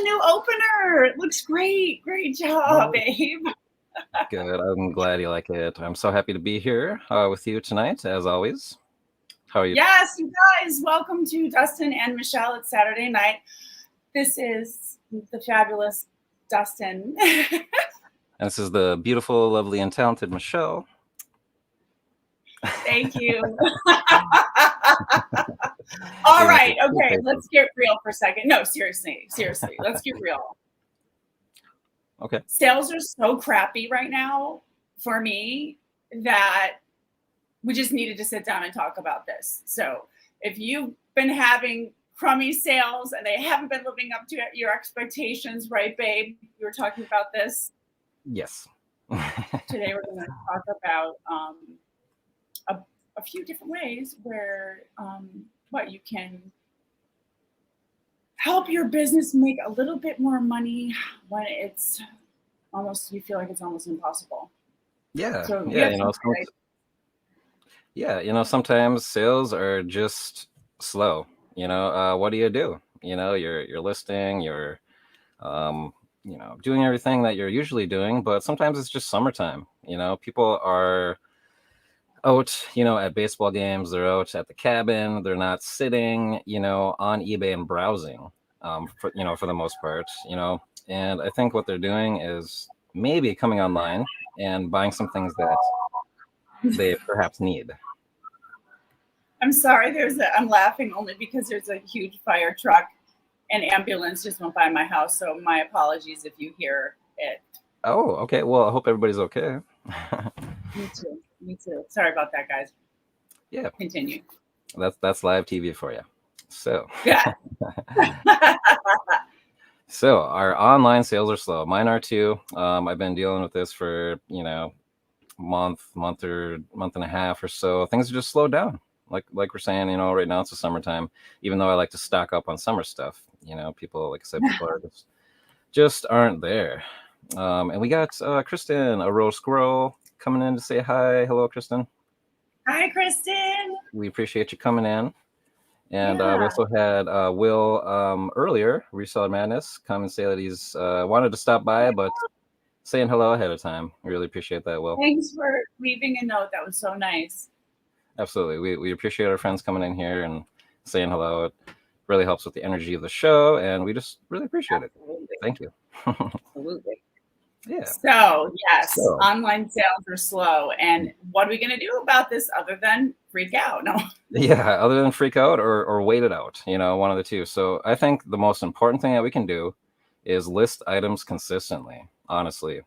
the new opener. It looks great. Great job, babe. Good. I'm glad you like it. I'm so happy to be here with you tonight, as always. How are you? Yes, you guys, welcome to Dustin and Michelle. It's Saturday night. This is the fabulous Dustin. And this is the beautiful, lovely, and talented Michelle. Thank you. All right. Okay, let's get real for a second. No, seriously. Let's get real. Okay. Sales are so crappy right now for me that we just needed to sit down and talk about this. So if you've been having crummy sales and they haven't been living up to your expectations, right, babe? We were talking about this. Yes. Today we're going to talk about a few different ways where what you can help your business make a little bit more money when it's almost, you feel like it's almost impossible. Yeah. So sometimes sales are just slow. What do? You're listing, you're doing everything that you're usually doing, but sometimes it's just summertime. People are out, at baseball games, they're out at the cabin, they're not sitting, on eBay and browsing, for the most part, and I think what they're doing is maybe coming online and buying some things that they perhaps need. I'm sorry, I'm laughing only because there's a huge fire truck and ambulance just went by my house. So my apologies if you hear it. Oh, okay. Well, I hope everybody's okay. Me too. Sorry about that, guys. Yeah. Continue. That's live TV for you. So. Yeah. So our online sales are slow. Mine are too. I've been dealing with this for, month and a half or so. Things are just slowed down. Like we're saying, right now it's the summertime, even though I like to stock up on summer stuff, people, like I said, people are just aren't there. And we got Kristen, a rose squirrel, coming in to say hi. Hello, Kristen. Hi, Kristen. We appreciate you coming in. And we also had Will earlier, Reseller Madness, come and say that he's wanted to stop by, but saying hello ahead of time. We really appreciate that, Will. Thanks for leaving a note. That was so nice. Absolutely. We appreciate our friends coming in here and saying hello. It really helps with the energy of the show, and we just really appreciate it. Thank you. Absolutely. Yeah. So, yes, online sales are slow. And what are we going to do about this other than freak out? No. Yeah, other than freak out or wait it out, one of the two. So I think the most important thing that we can do is list items consistently, honestly.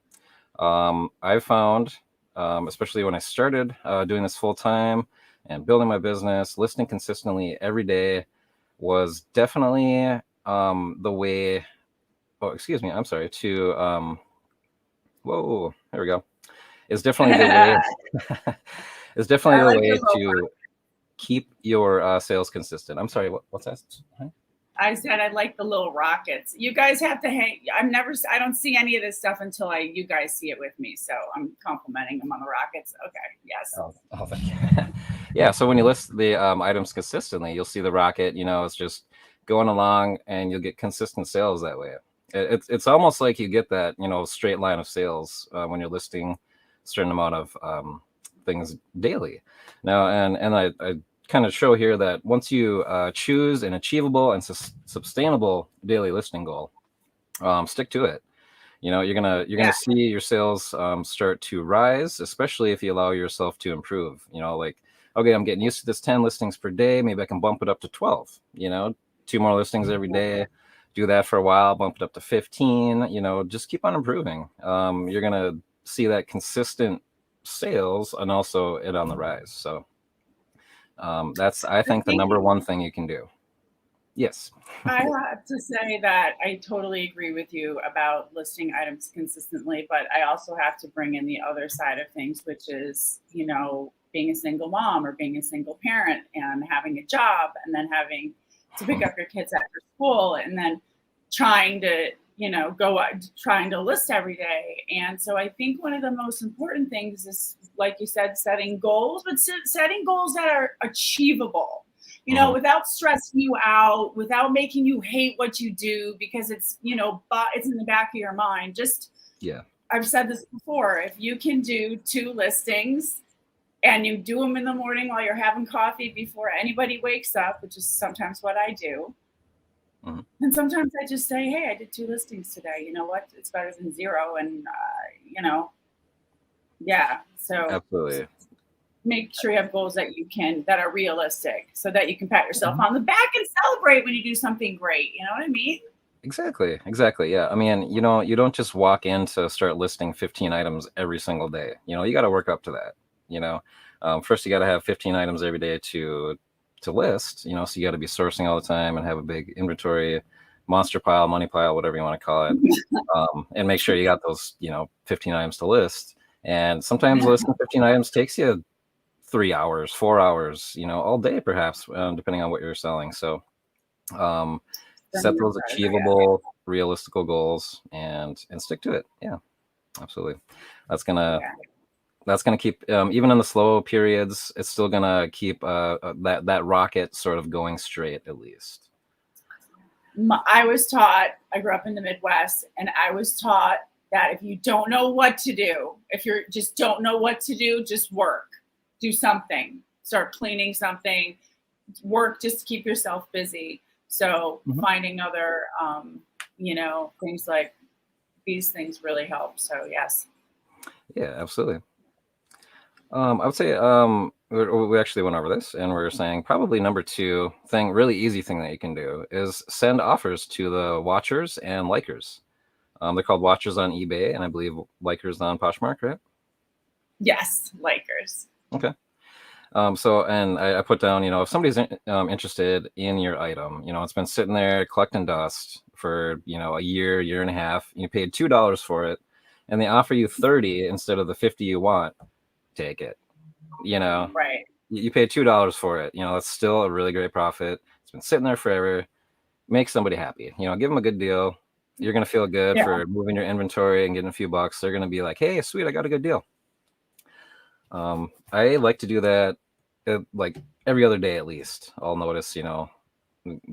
I've found, especially when I started doing this full time and building my business, listing consistently every day was definitely the way. Oh, excuse me. I'm sorry. Whoa, there we go. It's definitely the way. It's definitely the way to keep your sales consistent. I'm sorry. What's that? Huh? I said I like the little rockets. You guys have to hang. I don't see any of this stuff until you guys see it with me. So I'm complimenting them on the rockets. Okay. Yes. Oh thank you. Yeah. So when you list the items consistently, you'll see the rocket. It's just going along, and you'll get consistent sales that way. It's almost like you get that straight line of sales when you're listing a certain amount of things daily. Now, and I kind of show here that once you choose an achievable and sustainable daily listing goal, stick to it. You're gonna see your sales start to rise, especially if you allow yourself to improve. Like, okay, I'm getting used to this 10 listings per day. Maybe I can bump it up to 12. 2 more listings every day. Do that for a while, bump it up to 15. Just keep on improving. You're gonna see that consistent sales and also it on the rise. So that's, I think, the number one thing you can do. Yes. I have to say that I totally agree with you about listing items consistently, but I also have to bring in the other side of things, which is, being a single mom or being a single parent and having a job and then having to pick up your kids after school and then trying to, go out, trying to list every day. And so I think one of the most important things is, like you said, setting goals, but setting goals that are achievable. you know, without stressing you out, without making you hate what you do because it's, you know, but it's in the back of your mind. Just, Yeah. I've said this before, if you can do 2 listings and you do them in the morning while you're having coffee before anybody wakes up, which is sometimes what I do. And sometimes I just say, hey, I did 2 listings today. You know what? It's better than 0. And, you know, yeah. So Absolutely. make sure you have goals that are realistic so that you can pat yourself on the back and celebrate when you do something great. You know what I mean? Exactly. Yeah. I mean, you know, you don't just walk in to start listing 15 items every single day. You know, you got to work up to that. You know, first you got to have 15 items every day to list. You know, so you got to be sourcing all the time and have a big inventory, monster pile, money pile, whatever you want to call it, and make sure you got those, you know, 15 items to list. And sometimes listing 15 items takes you 3 hours, 4 hours, you know, all day perhaps, depending on what you're selling. So. Set those achievable, realistical goals and stick to it. Yeah, absolutely. That's gonna keep, even in the slow periods, it's still gonna keep that rocket sort of going straight at least. I was taught, I grew up in the Midwest, and I was taught that if you don't know what to do, if you just don't know what to do, just work, do something, start cleaning something, work just to keep yourself busy. So finding other, you know, things like these things really help. So yes. Yeah, absolutely. I would say we actually went over this, and we were saying probably number 2 thing, really easy thing that you can do is send offers to the watchers and likers. They're called watchers on eBay, and I believe likers on Poshmark, right? Yes, likers. Okay. So, and I put down, you know, if somebody's interested in your item, you know, it's been sitting there collecting dust for, you know, a year and a half, you paid $2 for it, and they offer you 30 instead of the 50 you want, take it. You know, right. You paid $2 for it. You know, that's still a really great profit. It's been sitting there forever. Make somebody happy. You know, give them a good deal. You're gonna feel good for moving your inventory and getting a few bucks. They're gonna be like, hey, sweet, I got a good deal. I like to do that like every other day at least. I'll notice, you know,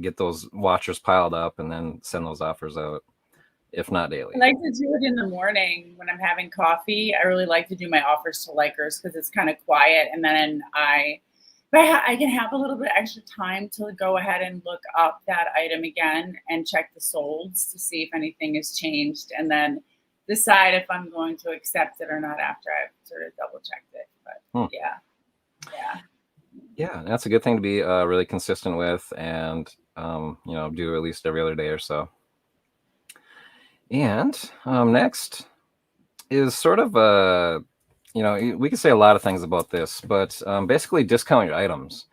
get those watchers piled up and then send those offers out, if not daily. I like to do it in the morning when I'm having coffee. I really like to do my offers to likers because it's kind of quiet, and then I can have a little bit extra time to go ahead and look up that item again and check the solds to see if anything has changed, and then decide if I'm going to accept it or not after I've sort of double checked it. But yeah, that's a good thing to be really consistent with, and you know, do at least every other day or so. And next is sort of you know, we can say a lot of things about this, but basically discount your items.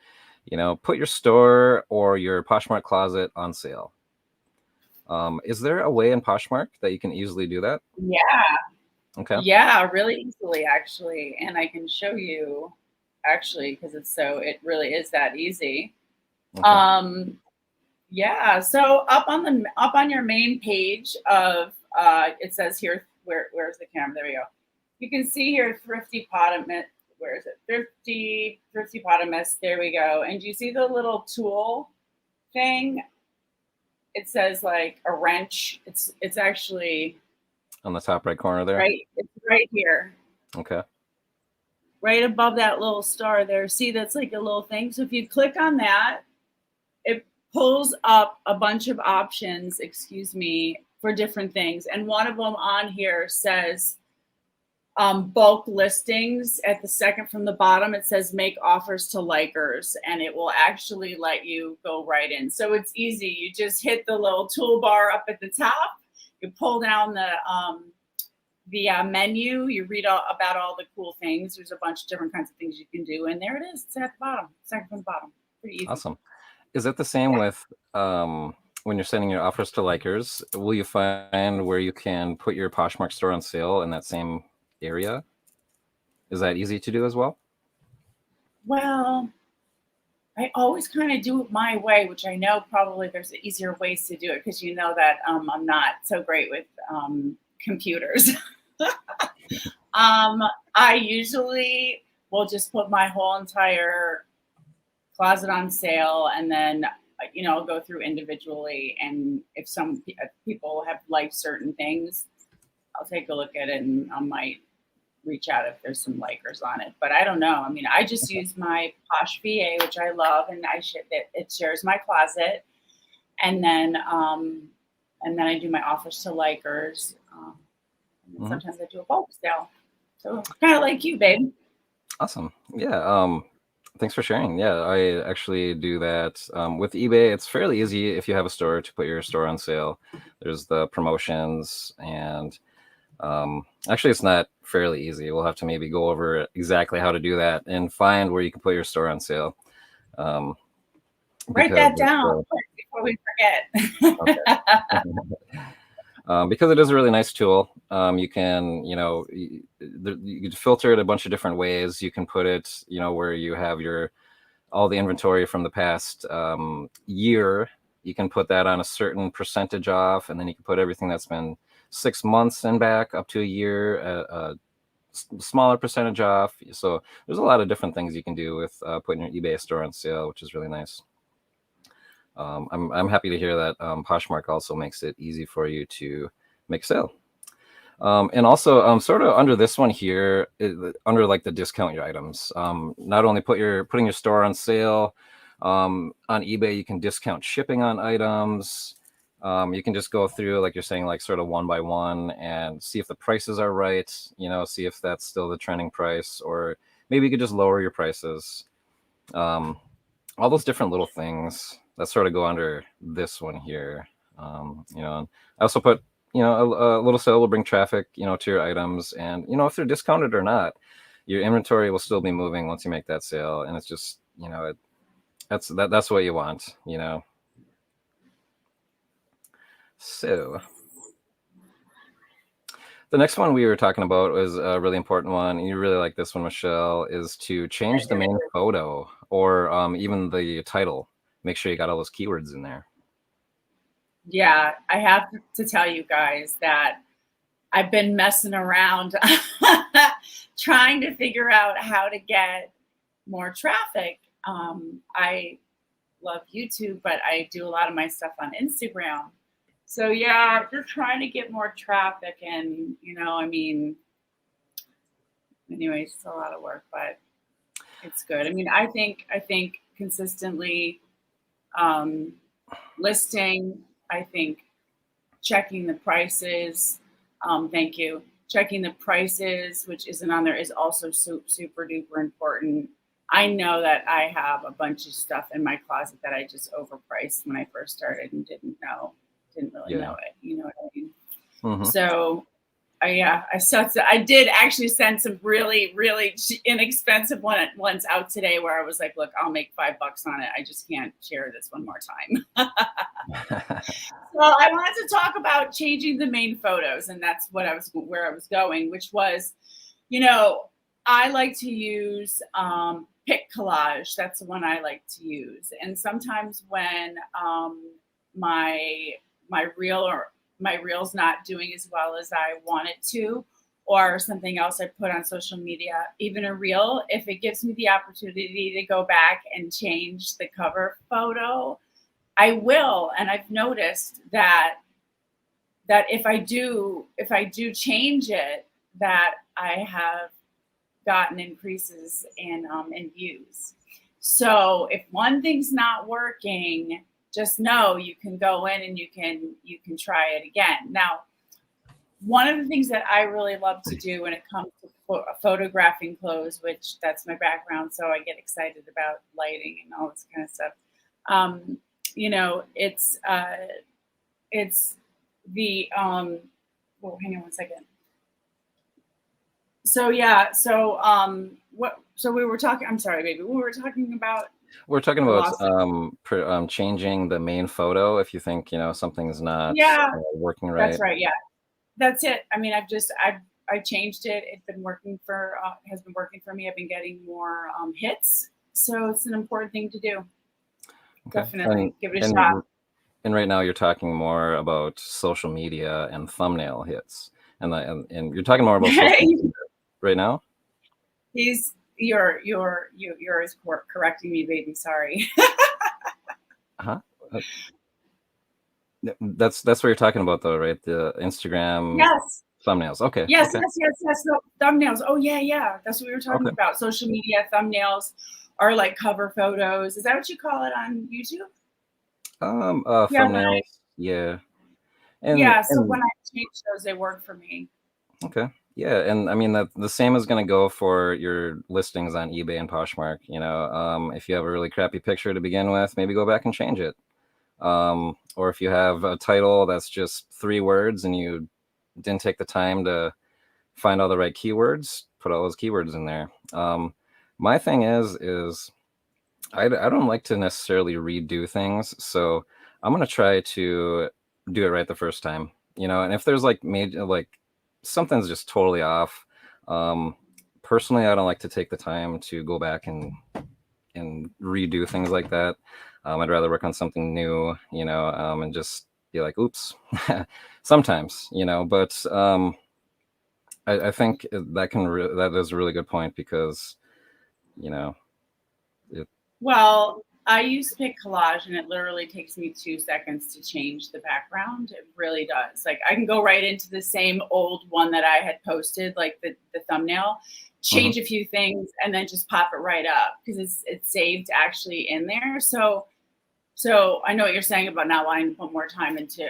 You know, put your store or your Poshmark closet on sale. Is there a way in Poshmark that you can easily do that? Yeah. Okay. Yeah, really easily actually. And I can show you actually because it really is that easy. Okay. Yeah, so up on your main page of it says here where's the camera? There we go. You can see here thrifty potamus. Where is it? Thrifty potamus. There we go. And you see the little tool thing? It says like a wrench. It's actually On the top right corner there. right. It's right here. Okay. Right above that little star there. See, that's like a little thing. So if you click on that, it pulls up a bunch of options, for different things. And one of them on here says bulk listings. At the second from the bottom, it says make offers to likers, and it will actually let you go right in. So it's easy. You just hit the little toolbar up at the top. You pull down the menu. You read about all the cool things. There's a bunch of different kinds of things you can do. And there it is. It's at the bottom. Second from the bottom. Pretty easy. Awesome. Is it the same with when you're sending your offers to likers? Will you find where you can put your Poshmark store on sale in that same area? Is that easy to do as well? Well, I always kind of do it my way, which I know probably there's easier ways to do it because you know that I'm not so great with computers. I usually will just put my whole entire closet on sale, and then I'll go through individually, and if some people have liked certain things, I'll take a look at it, and I might reach out if there's some likers on it. But I don't know. I mean, I just use my Posh VA, which I love, and it shares my closet, and then I do my offers to likers. And then sometimes I do a bulk sale. So kind of like you, babe. Awesome. Yeah. Thanks for sharing. Yeah, I actually do that with eBay. It's fairly easy if you have a store to put your store on sale. There's the promotions, and actually, it's not fairly easy. We'll have to maybe go over exactly how to do that and find where you can put your store on sale. Write that down before we forget. Because it is a really nice tool. You can, you can filter it a bunch of different ways. You can put it, where you have all the inventory from the past year. You can put that on a certain percentage off, and then you can put everything that's been 6 months and back up to a year, a smaller percentage off. So there's a lot of different things you can do with putting your eBay store on sale, which is really nice. I'm happy to hear that Poshmark also makes it easy for you to make a sale. And also sort of under this one here, under like the discount your items, not only putting your store on sale on eBay, you can discount shipping on items. You can just go through, like you're saying, like sort of one by one and see if the prices are right, see if that's still the trending price, or maybe you could just lower your prices. All those different little things that sort of go under this one here. And I also put, a little sale will bring traffic, to your items, and, if they're discounted or not, your inventory will still be moving once you make that sale. And it's just, that's what you want, So the next one we were talking about was a really important one, and you really like this one, Michelle, is to change the main photo or even the title. Make sure you got all those keywords in there. Yeah, I have to tell you guys that I've been messing around trying to figure out how to get more traffic. I love YouTube, but I do a lot of my stuff on Instagram. So yeah, just trying to get more traffic, and anyways, it's a lot of work, but it's good. I mean, I think consistently listing, I think checking the prices, checking the prices, which isn't on there, is also super duper important. I know that I have a bunch of stuff in my closet that I just overpriced when I first started and didn't really know it. You know what I mean? Mm-hmm. So I did actually send some really, really inexpensive ones out today where I was like, look, I'll make $5 on it. I just can't share this one more time. So I wanted to talk about changing the main photos, and that's where I was going, which was, I like to use pic collage. That's the one I like to use. And sometimes when my reel's not doing as well as I want it to, or something else I put on social media, even a reel, if it gives me the opportunity to go back and change the cover photo, I will. And I've noticed that if I do change it, that I have gotten increases in views. So if one thing's not working, just know you can go in and you can try it again. Now, one of the things that I really love to do when it comes to photographing clothes, which that's my background, so I get excited about lighting and all this kind of stuff. It's the hang on one second. So yeah, so we were talking. I'm sorry, baby. We were talking about. We're talking about changing the main photo if you think something's not working right. That's right. Yeah, that's it. I mean, I changed it. It's been working has been working for me. I've been getting more hits, so it's an important thing to do. Okay. Definitely give it a shot. And right now you're talking more about social media and thumbnail hits, and you're talking more about social media right now. He's You're correcting me, baby. Sorry. Huh? Uh, that's what you're talking about, though, right? The Instagram Yes. thumbnails. Okay. Yes, Okay. yes, yes, yes. No, thumbnails. Oh yeah, yeah. That's what we were talking Okay. about. Social media thumbnails are like cover photos. Is that what you call it on YouTube? Yeah, Thumbnails. Yeah. And yeah. So when and I change those, they work for me. okay. Yeah, and I mean that the same is going to go for your listings on eBay and Poshmark. If you have a really crappy picture to begin with, maybe go back and change it. Or if you have a title that's just 3 words and you didn't take the time to find all the right keywords, put all those keywords in there. My thing is I don't like to necessarily redo things, so I'm gonna try to do it right the first time. And if there's like major like something's just totally off, um, personally, I don't like to take the time to go back and redo things like that. I'd rather work on something new, and just be like, oops, sometimes, but I think that is a really good point because, you know, it, Well, I use Pick Collage and it literally takes me 2 seconds to change the background. It really does. Like I can go right into the same old one that I had posted, like the thumbnail, mhm. change a few things, and then just pop it right up because it's saved actually in there. So I know what you're saying about not wanting to put more time into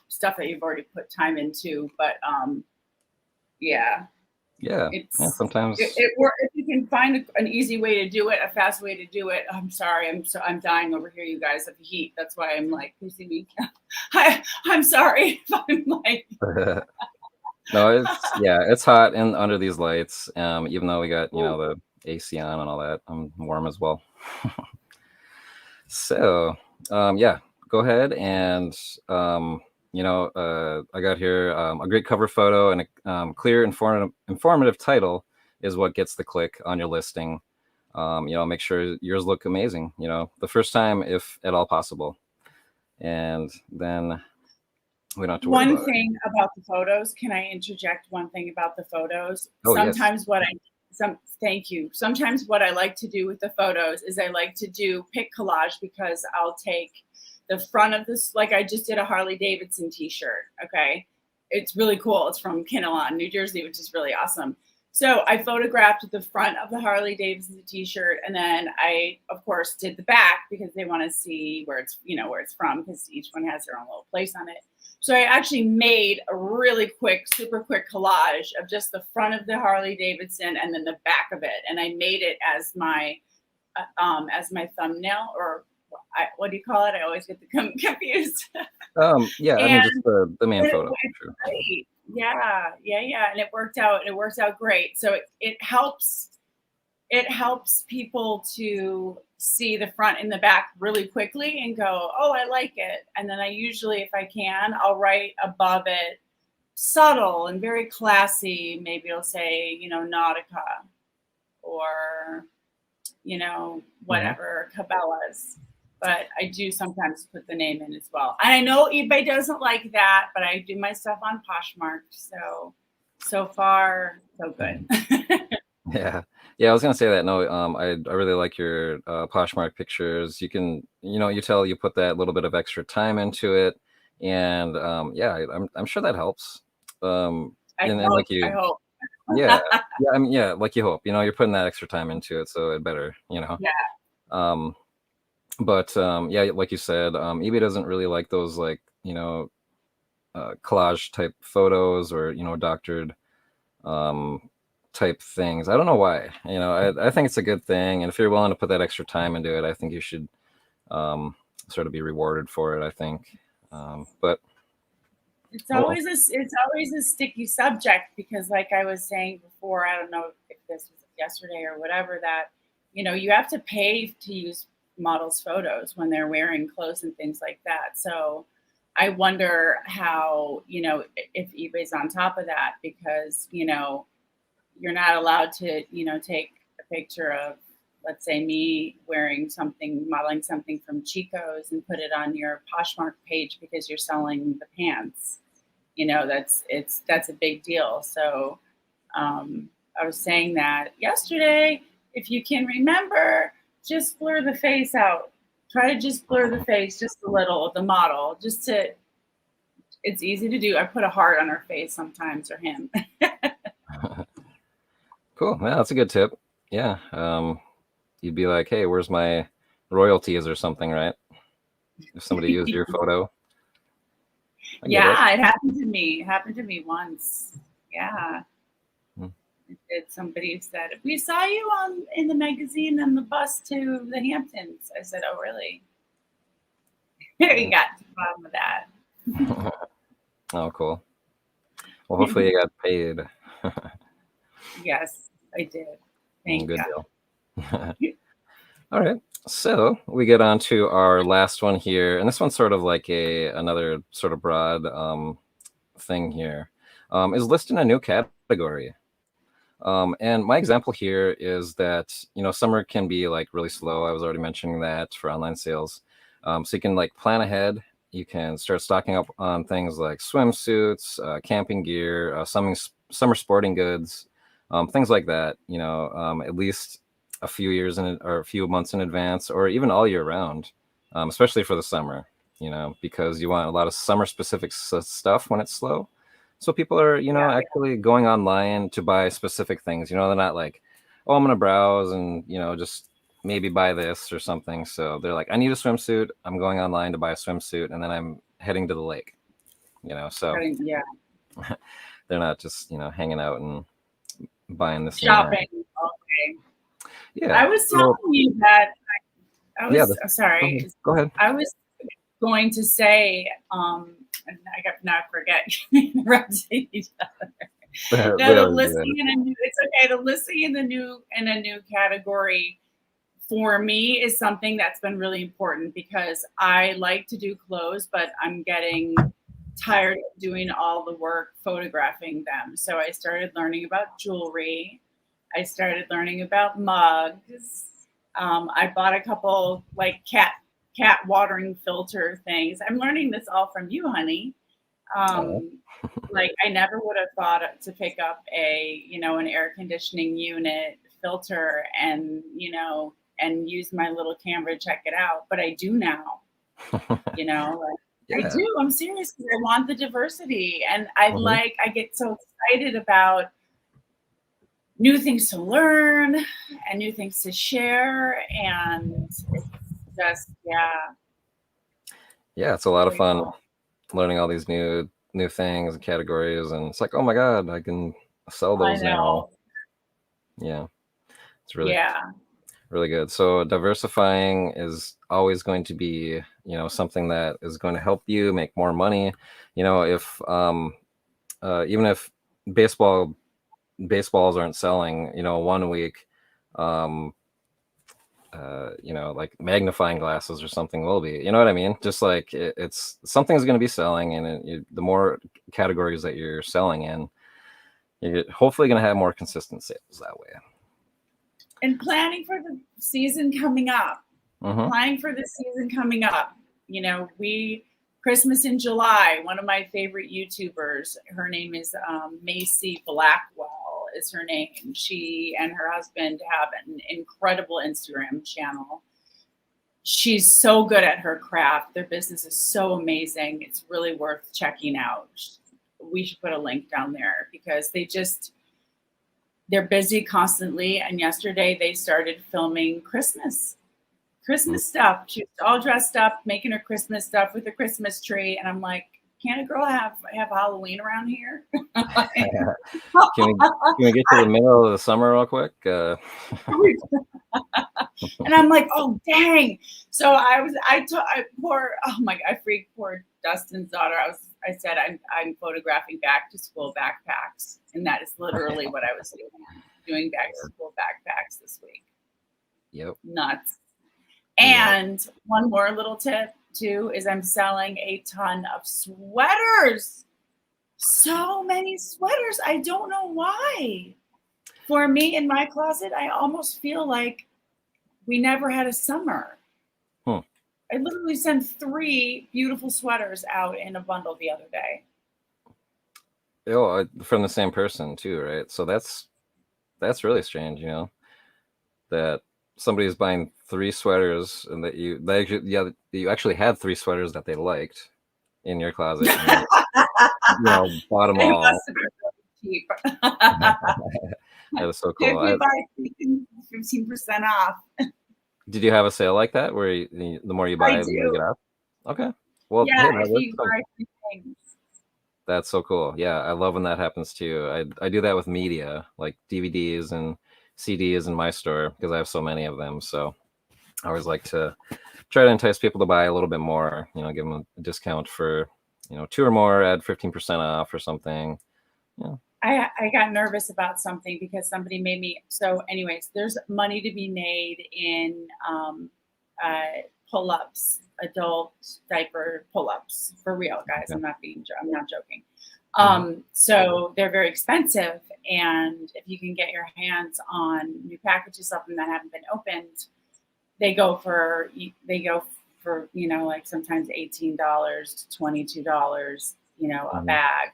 stuff that you've already put time into, but yeah, Yeah, yeah, it's sometimes. if you can find an easy way to do it, a fast way to do it. I'm sorry, I'm dying over here, you guys, of heat. That's why I'm like, you see me. I'm sorry if I'm like, No, it's hot and under these lights. Even though we got, ooh, the AC on and all that, I'm warm as well. So, yeah, go ahead and, I got here a great cover photo and a clear, informative title is what gets the click on your listing. Make sure yours look amazing, the first time, if at all possible. And then we don't have to worry one about it. thing about the photos. Can I interject one thing about the photos? Oh, yes. Sometimes thank you. Sometimes what I like to do with the photos is I like to do pick collage because I'll take the front of this, like I just did a Harley Davidson t-shirt. Okay. It's really cool. It's from Kinnelon, New Jersey, which is really awesome. So I photographed the front of the Harley Davidson t-shirt, and then I, of course, did the back because they want to see where it's from, because each one has their own little place on it. So I actually made a really quick, super quick collage of just the front of the Harley Davidson and then the back of it, and I made it as my thumbnail, or what do you call it? I always get confused. Yeah, I mean, And just the main it photo. went Sure. great. Yeah, yeah, yeah, and it worked out. It works out great. So it helps. It helps people to see the front and the back really quickly and go, oh, I like it. And then I usually, if I can, I'll write above it, subtle and very classy. Maybe I'll say, Nautica, or, Mhm. whatever, Cabela's. But I do sometimes put the name in as well. And I know eBay doesn't like that, but I do my stuff on Poshmark. So far, so good. Yeah, yeah. I was gonna say that. No, I really like your Poshmark pictures. You can, you tell you put that little bit of extra time into it, and yeah, I'm sure that helps. I And hope. like I hope. yeah, yeah. I mean, yeah, like you hope. You're putting that extra time into it, so it better. Yeah. Um, but yeah, like you said, eBay doesn't really like those like collage type photos or doctored um, type things. I don't know why. I think it's a good thing, and if you're willing to put that extra time into it, I think you should um, sort of be rewarded for it. I think, but It's oh well. always a sticky subject because, like I was saying before, I don't know if this was yesterday or whatever, that you have to pay to use models' photos when they're wearing clothes and things like that. So I wonder how if eBay's on top of that, because you're not allowed to take a picture of, let's say, me wearing something, modeling something from Chico's, and put it on your Poshmark page because you're selling the pants. That's a big deal. So I was saying that yesterday, if you can remember, just blur the face out. Try to just blur the face just a little of the model, just to. It's easy to do. I put a heart on her face sometimes, or him. Cool. Yeah, that's a good tip. Yeah. You'd be like, hey, where's my royalties or something, right? If somebody used your photo. I get it. Yeah, it happened to me. It happened to me once. Yeah. Hmm. It did. Somebody said, "We saw you on in the magazine on the bus to the Hamptons." I said, "Oh, really?" We got to the bottom of that. Oh, cool. Well, hopefully you got paid. Yes, I did. Thank Good you. deal. All right. So we get on to our last one here, and this one's sort of like another sort of broad thing here. Is listing a new category. And my example here is that, summer can be like really slow. I was already mentioning that for online sales. So you can like plan ahead. You can start stocking up on things like swimsuits, camping gear, summer sporting goods, things like that, at least a few years or a few months in advance, or even all year round, especially for the summer, because you want a lot of summer specific stuff when it's slow. So people are, Yeah. actually going online to buy specific things. They're not like, oh, I'm going to browse and, just maybe buy this or something. So they're like, I need a swimsuit. I'm going online to buy a swimsuit, and then I'm heading to the lake, so Yeah. they're not just, hanging out and buying this and that. Shopping all day. Yeah. I was So, telling you that yeah. sorry. Go ahead. I was going to say, and I got not forget interrupting each other. No, the listing in a new. It's okay. The listing in a new category for me is something that's been really important because I like to do clothes, but I'm getting tired of doing all the work photographing them. So I started learning about jewelry. I started learning about mugs. I bought a couple like cat watering filter things. I'm learning this all from you, honey. Like I never would have thought to pick up an air conditioning unit filter and use my little camera to check it out. But I do now, Yeah. I do. I'm serious because I want the diversity, and I get so excited about new things to learn and new things to share, and it's just Yeah, it's a lot of fun cool. learning all these new things and categories, and it's like, oh my god, I can sell I those now. know. Yeah, it's really good. So diversifying is always going to be, something that is going to help you make more money. If even if baseballs aren't selling, 1 week, like magnifying glasses or something will be. You know what I mean? Just like it's something's going to be selling, and the more categories that you're selling in, you're hopefully going to have more consistent sales that way. And planning for the season coming up. Mm-hmm. Planning for the season coming up. Christmas in July. One of my favorite YouTubers. Her name is Macy Blackwell. Is her name. She and her husband have an incredible Instagram channel. She's so good at her craft. Their business is so amazing. It's really worth checking out. We should put a link down there because they're busy constantly. And yesterday they started filming Christmas stuff. She was all dressed up, making her Christmas stuff with a Christmas tree. And I'm like, can't a girl have Halloween around here? Can we get to the middle of the summer real quick? And I'm like, oh dang. So I freaked poor Dustin's daughter. I said I'm photographing back to school backpacks, and that is literally what I was doing back to school backpacks this week. Yep. Nuts. And one more little tip too is I'm selling a ton of sweaters. So many sweaters. I don't know why. For me in my closet, I almost feel like we never had a summer. I literally sent 3 beautiful sweaters out in a bundle the other day. Oh, from the same person too, right? So that's really strange, that somebody's buying 3 sweaters and that you actually had 3 sweaters that they liked in your closet, and then, bought them They all. must have been really cheap. That is so If cool. you buy 15% off. Did you have a sale like that where the more you buy, I the more you get do. off? Okay. Well, Yeah, hey, if you buy 3 things. that's so cool. Yeah, I love when that happens too. I do that with media, like DVDs and CDs in my store because I have so many of them. So I always like to try to entice people to buy a little bit more, give them a discount for, 2 or more, add 15% off or something. Yeah. I got nervous about something because somebody made me. So, anyways, there's money to be made in uh, pull-ups, adult diaper pull-ups for real, guys. Okay. I'm not joking. Mhm. So they're very expensive, and if you can get your hands on new packages of them that haven't been opened, they go for like sometimes $18 to $22, a Mhm. bag.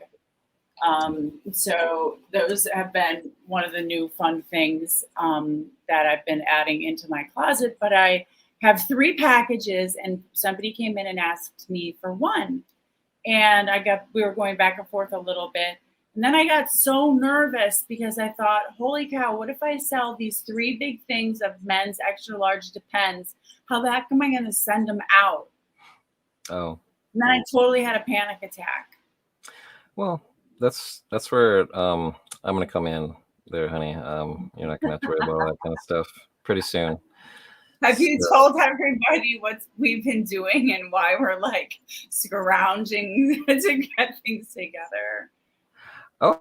So those have been one of the new fun things that I've been adding into my closet. But I have 3 packages, and somebody came in and asked me for one, and we were going back and forth a little bit. And then I got so nervous because I thought, holy cow, what if I sell these 3 big things of men's extra large Depends? How the heck am I going to send them out? Oh, And then I totally had a panic attack. well, that's where I'm gonna come in there, honey. You're not gonna have to worry about all that kind of stuff pretty soon. Have you So, told everybody what we've been doing and why we're like scrounging to get things together? oh,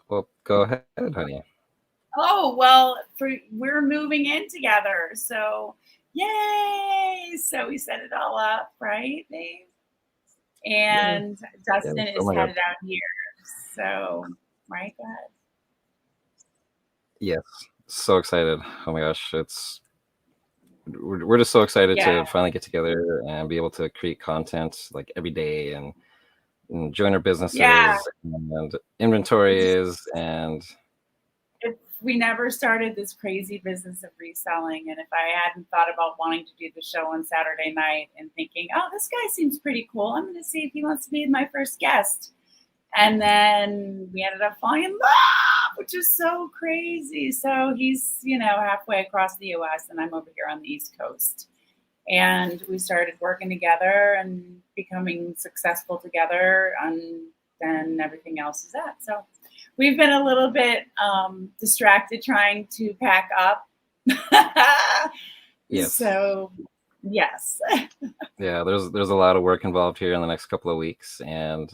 well, go ahead, honey. Oh, well, we're moving in together. So, yay. So we set it all up, right, Dave? Yeah, And yeah. Dustin Oh is my God. headed out here. So, right, guys? Yes. So excited. Oh my gosh. We're just so excited Yeah. to finally get together and be able to create content like every day and join our Yeah. businesses and inventories and If we never started this crazy business of reselling, and if I hadn't thought about wanting to do the show on Saturday night and thinking, oh, this guy seems pretty cool, I'm going to see if he wants to be my first guest. And then we ended up falling in love, which is so crazy. So he's, halfway across the US and I'm over here on the East Coast. And we started working together and becoming successful together. And then everything else is that. So we've been a little bit distracted trying to pack up. yes. So, yes. Yeah, there's a lot of work involved here in the next couple of weeks, and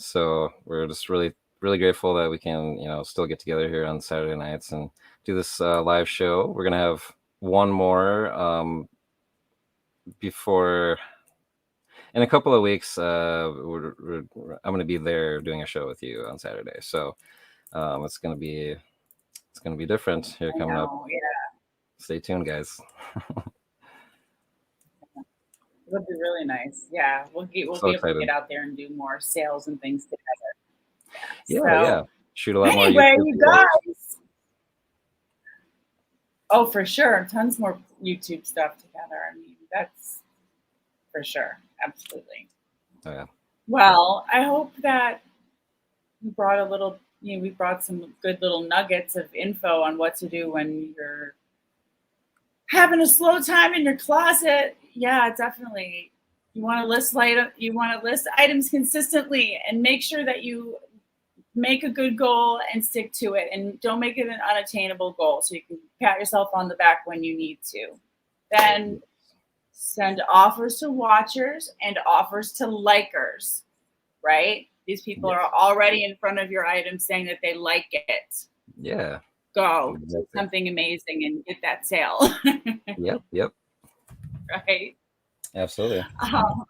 so we're just really grateful that we can still get together here on Saturday nights and do this live show. We're gonna have one more before in a couple of weeks. I'm gonna be there doing a show with you on Saturday, so it's gonna be different here I coming up. know, yeah. Stay tuned, guys. It'll be really nice. Yeah, we'll be able to Excited. get out there and do more sales and things together. Yeah. So Shoot a lot more anyway, YouTube you videos. guys. Oh, for sure. Tons more YouTube stuff together. I mean, that's for sure. Absolutely. Oh, yeah. Well, I hope that we brought some good little nuggets of info on what to do when you're having a slow time in your closet. Yeah, definitely. You want to list items consistently and make sure that you make a good goal and stick to it, and don't make it an unattainable goal so you can pat yourself on the back when you need to. Then send offers to watchers and offers to likers, right? These people are already in front of your item saying that they like it. Yeah. Go do Exactly. something amazing and get that sale. Yep. Right? Absolutely. Um,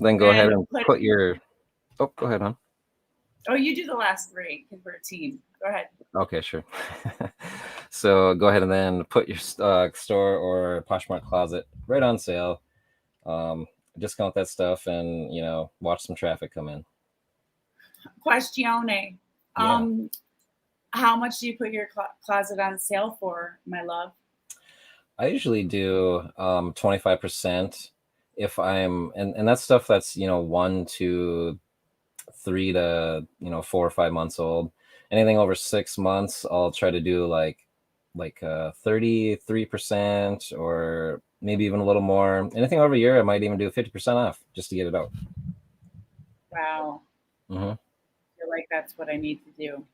Then go ahead and put your. Oh, go ahead, hon. Oh, you do the last 3 because we're a team. Go ahead. Okay, sure. So go ahead and then put your store or Poshmark closet right on sale. Discount that stuff and watch some traffic come in. Questione. Yeah. How much do you put your closet on sale for, my love? I usually do 25% if and that's stuff that's, 1 to 3 to 4 or 5 months old. Anything over 6 months, I'll try to do like 33%, or maybe even a little more. Anything over a year, I might even do 50% off just to get it out. Wow. Hmm. I feel like that's what I need to do.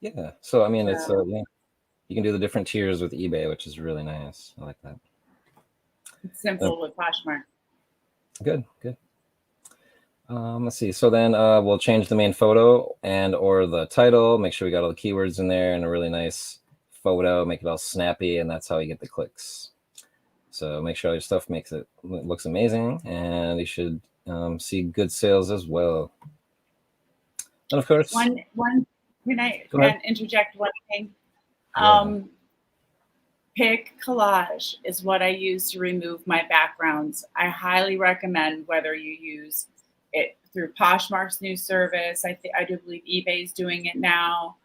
Yeah. So I mean, it's So yeah, you can do the different tiers with eBay, which is really nice. I like that. it's Uh, simple with Poshmark. Good, good. Let's see. So then we'll change the main photo and or the title. Make sure we got all the keywords in there and a really nice photo. Make it all snappy, and that's how you get the clicks. So make sure all your stuff looks amazing, and you should see good sales as well. And of course, One, can I go ahead. interject one thing? Yeah. Um, Pick collage is what I use to remove my backgrounds. I highly recommend whether you use it through Poshmark's new service. I do believe eBay is doing it now.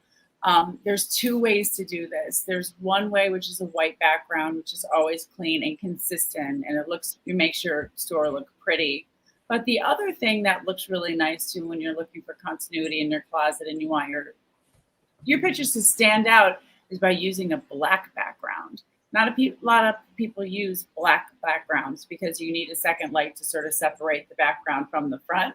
There's two ways to do this. There's one way, which is a white background, which is always clean and consistent, and you makes your store look pretty. But the other thing that looks really nice too, when you're looking for continuity in your closet and you want your pictures to stand out, is by using a black background. Not a lot of people use black backgrounds because you need a second light to sort of separate the background from the front.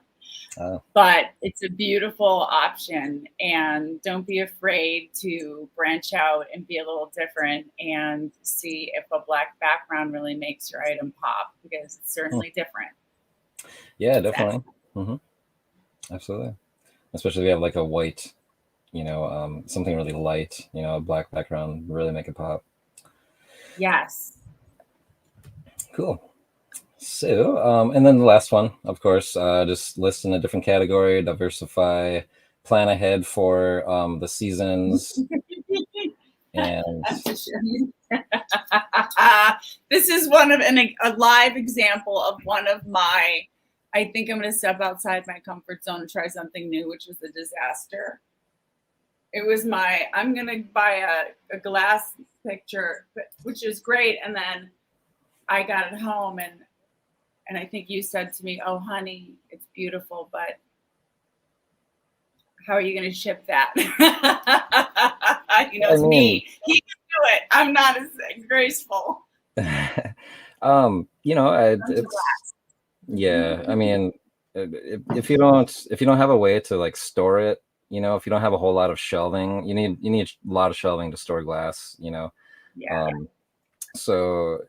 Uh, But it's a beautiful option, and don't be afraid to branch out and be a little different and see if a black background really makes your item pop, because it's certainly different. yeah, It's definitely. excellent. Absolutely. Especially if you have like a white, something really light, a black background, really make it pop. Yes. Cool. So, and then the last one, of course, just list in a different category, diversify, plan ahead for the seasons, and This is one of a live example of one of my. I think I'm going to step outside my comfort zone and try something new, which was a disaster. It was I'm going to buy a glass picture, which is great. And then I got it home, and I think you said to me, "Oh, honey, it's beautiful, but how are you going to ship that?" I It's mean, me. He can do it. I'm not as graceful. it's yeah. I mean, if you don't have a way to like store it, if you don't have a whole lot of shelving, you need a lot of shelving to store glass. Yeah. Um, so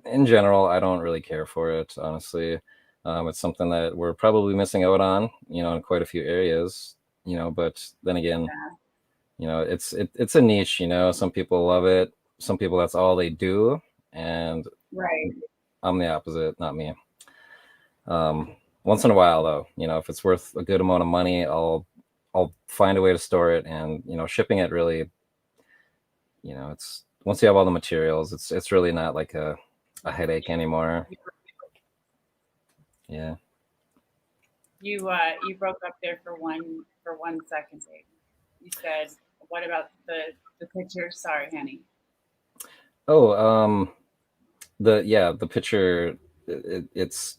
in general, I don't really care for it, honestly. It's something that we're probably missing out on, in quite a few areas, but then again, it's a niche, some people love it. Some people, that's all they do. And Right. I'm the opposite, not me. Once in a while though, if it's worth a good amount of money, I'll find a way to store it. And, shipping it really, it's once you have all the materials, it's really not like a headache anymore. Yeah. You broke up there for 1 second, babe. You said, "What about the picture?" Sorry, honey. Oh, the picture, it's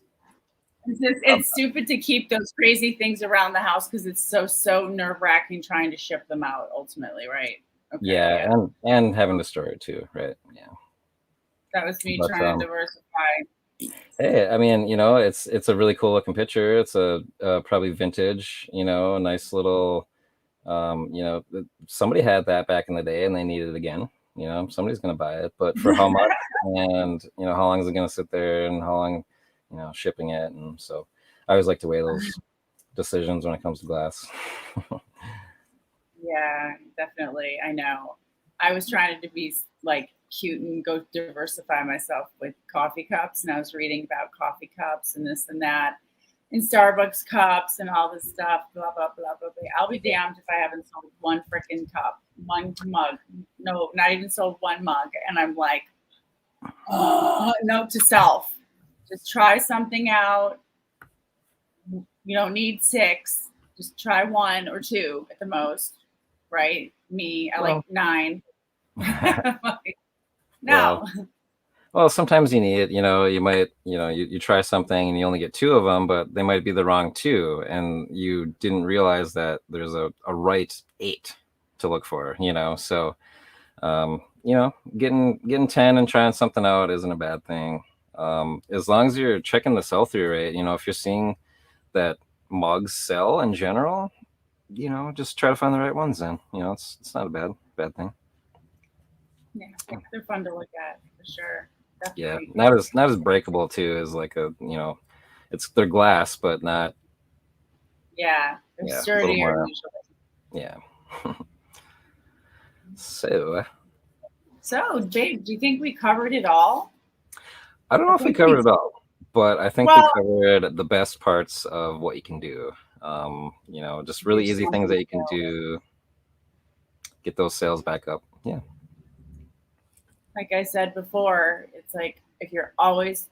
It's stupid to keep those crazy things around the house because it's so nerve wracking trying to ship them out. Ultimately, right? Okay, yeah, yeah. and having to store it too, right? Yeah. That was me But trying to diversify. hey, I mean, it's a really cool looking picture. It's a probably vintage, a nice little, somebody had that back in the day and they need it again. Somebody's gonna buy it, but for how much, and how long is it gonna sit there, and how long, shipping it, and so I always like to weigh those decisions when it comes to glass. Yeah, definitely. I know. I was trying to be like cute and go diversify myself with coffee cups, and I was reading about coffee cups and this and that, and Starbucks cups and all this stuff. Blah blah blah blah blah. I'll be damned if I haven't sold one freaking cup, one mug. No, not even sold one mug. And I'm like, oh, note to self: just try something out. You don't need six. just try 1 or 2 at the most, right? Me, I like Well, 9. Like, well, no. well, sometimes you need it. You might, you try something and you only get 2 of them, but they might be the wrong 2, and you didn't realize that there's a right 8 to look for. So getting 10 and trying something out isn't a bad thing. As long as you're checking the sell through rate, if you're seeing that mugs sell in general, just try to find the right ones. Then it's not a bad thing. Yeah, they're fun to look at for sure. Yeah, Definitely. not as breakable too as like it's their glass, but not. Yeah, they're Yeah, a little sturdier more. usually. Yeah. So So, Jade, do you think we covered it all? I don't I know if we think covered we it all, but I think we well, covered the best parts of what you can do. Just really there's easy so things many that you can sales. do. Get those sales back up. Yeah. Like I said before, it's like if you're always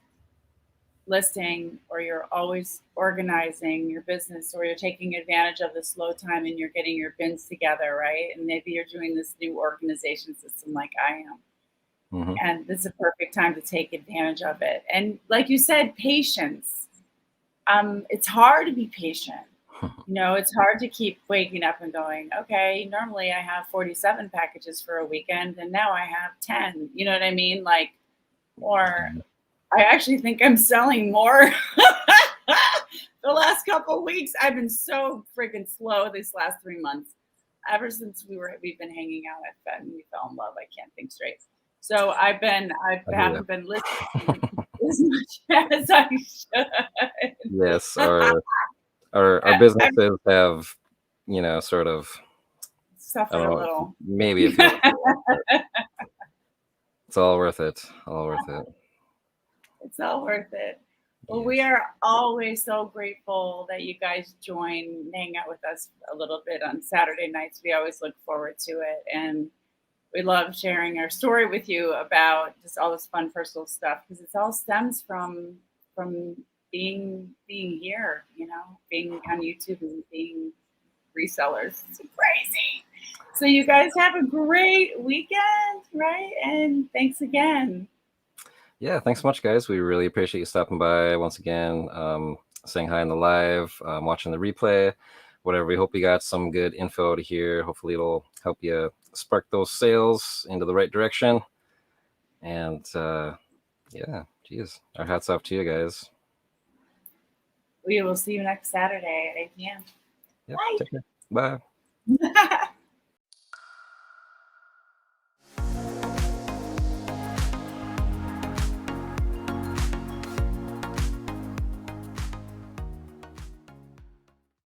listing or you're always organizing your business or you're taking advantage of the slow time and you're getting your bins together, right? And maybe you're doing this new organization system like I am. Hmm. And this is a perfect time to take advantage of it. And like you said, patience. It's hard to be patient. It's hard to keep waking up and going, okay, normally I have 47 packages for a weekend and now I have 10. You know what I mean? Like, or I actually think I'm selling more. The last couple of weeks, I've been so freaking slow these last 3 months. Ever since we've been hanging out and we fell in love. I can't think straight. So I I hear you. haven't been listening as much as I should. Yes, our businesses have, sort of, I Suffered don't a know, little. maybe a few. It's all worth it. All worth it. It's all worth it. Well, we Yes. are always so grateful that you guys join and hang out with us a little bit on Saturday nights. We always look forward to it. And we love sharing our story with you about just all this fun personal stuff because it all stems from being here, being on YouTube and being resellers. It's crazy. So you guys have a great weekend, right? And thanks again. Yeah, thanks so much, guys. We really appreciate you stopping by once again, saying hi in the live, watching the replay, whatever. We hope you got some good info to hear. Hopefully, it'll help you spark those sales into the right direction. And yeah, geez, our hats off to you guys. We will see you next Saturday at 8 p.m. Yep, take care. Bye. Bye.